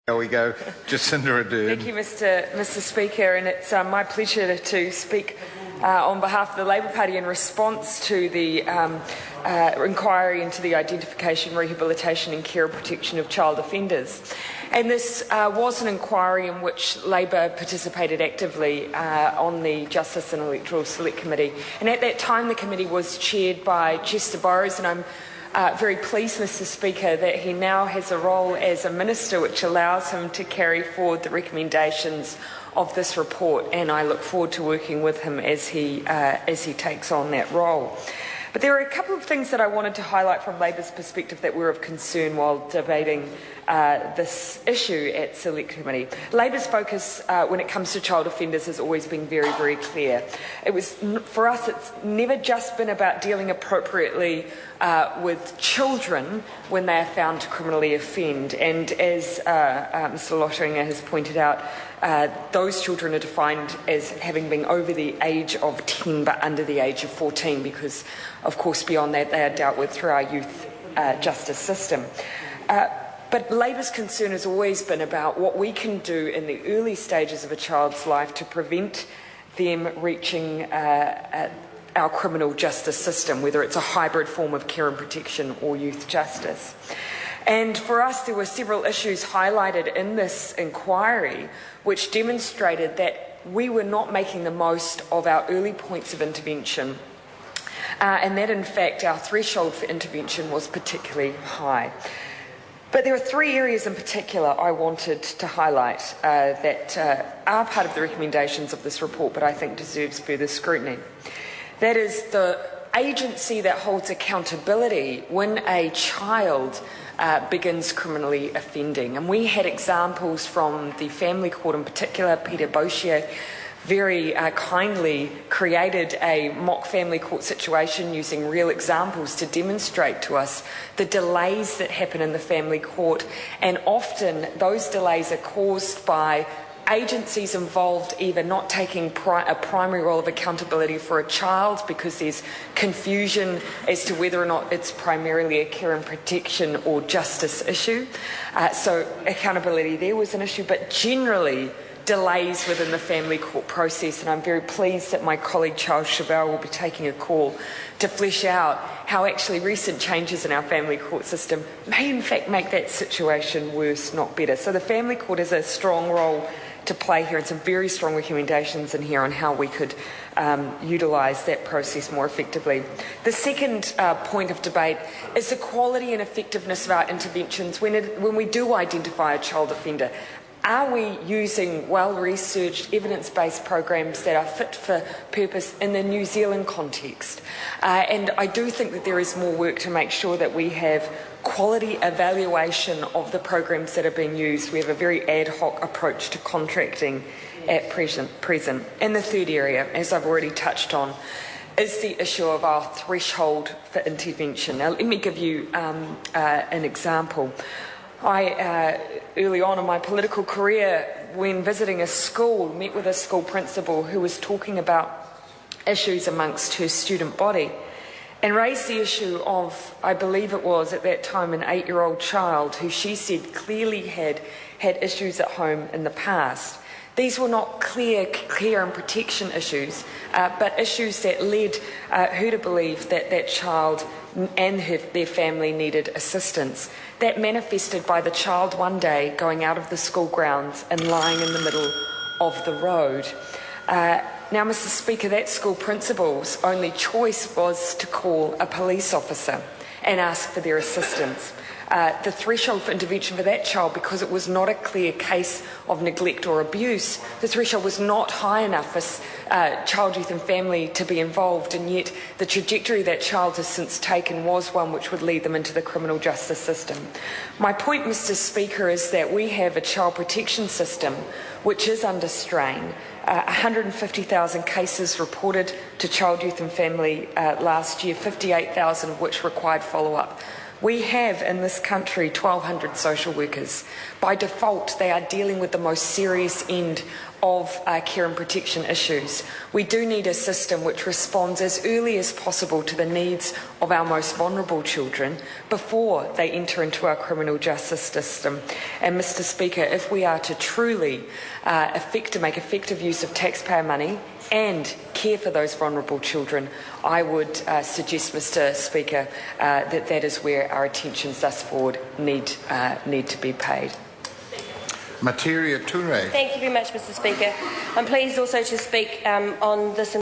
There we go, Jacinda Ardern. Thank you, Mr Speaker, and it's my pleasure to speak on behalf of the Labour Party in response to the inquiry into the identification, rehabilitation and care and protection of child offenders. And this was an inquiry in which Labour participated actively on the Justice and Electoral Select Committee. And at that time the committee was chaired by Chester Burrows, and I'm very pleased, Mr Speaker, that he now has a role as a minister which allows him to carry forward the recommendations of this report, and I look forward to working with him as he takes on that role. But there are a couple of things that I wanted to highlight from Labour's perspective that were of concern while debating this issue at Select Committee. Labour's focus when it comes to child offenders has always been very, very clear. For us, it's never just been about dealing appropriately with children when they are found to criminally offend. And as Mr Lotteringer has pointed out, those children are defined as having been over the age of 10 but under the age of 14 because, of course, beyond that they are dealt with through our youth justice system. But Labour's concern has always been about what we can do in the early stages of a child's life to prevent them reaching our criminal justice system, whether it's a hybrid form of care and protection or youth justice. And for us, there were several issues highlighted in this inquiry which demonstrated that we were not making the most of our early points of intervention, and that in fact our threshold for intervention was particularly high. But there are three areas in particular I wanted to highlight that are part of the recommendations of this report, but I think deserves further scrutiny. That is the agency that holds accountability when a child begins criminally offending. And we had examples from the Family Court in particular. Peter Boshier very kindly created a mock family court situation using real examples to demonstrate to us the delays that happen in the family court, and often those delays are caused by agencies involved either not taking a primary role of accountability for a child because there's confusion as to whether or not it's primarily a care and protection or justice issue. So accountability there was an issue, but generally delays within the family court process, and I'm very pleased that my colleague Charles Chauvel will be taking a call to flesh out how actually recent changes in our family court system may in fact make that situation worse, not better. So the family court has a strong role to play here, and some very strong recommendations in here on how we could utilise that process more effectively. The second point of debate is the quality and effectiveness of our interventions when we do identify a child offender. Are we using well-researched, evidence-based programs that are fit for purpose in the New Zealand context? And I do think that there is more work to make sure that we have quality evaluation of the programs that are being used. We have a very ad hoc approach to contracting at present. And the third area, as I've already touched on, is the issue of our threshold for intervention. Now, let me give you an example. I, early on in my political career, when visiting a school, met with a school principal who was talking about issues amongst her student body and raised the issue of, I believe it was at that time, an 8-year-old child who she said clearly had issues at home in the past. These were not clear care and protection issues, but issues that led her to believe that that child and their family needed assistance. That manifested by the child one day going out of the school grounds and lying in the middle of the road. Now, Mr Speaker, that school principal's only choice was to call a police officer and ask for their assistance. The threshold for intervention for that child, because it was not a clear case of neglect or abuse, the threshold was not high enough for child, youth and family to be involved, and yet the trajectory that child has since taken was one which would lead them into the criminal justice system. My point, Mr Speaker, is that we have a child protection system which is under strain. 150,000 cases reported to child, youth and family last year, 58,000 of which required follow-up. We have in this country 1,200 social workers. By default, they are dealing with the most serious end of care and protection issues. We do need a system which responds as early as possible to the needs of our most vulnerable children before they enter into our criminal justice system. And Mr. Speaker, if we are to truly make effective use of taxpayer money and care for those vulnerable children, I would suggest, Mr. Speaker, that is where our attentions thus forward need to be paid. Materia Toure. Thank you very much, Mr. Speaker. I'm pleased also to speak on this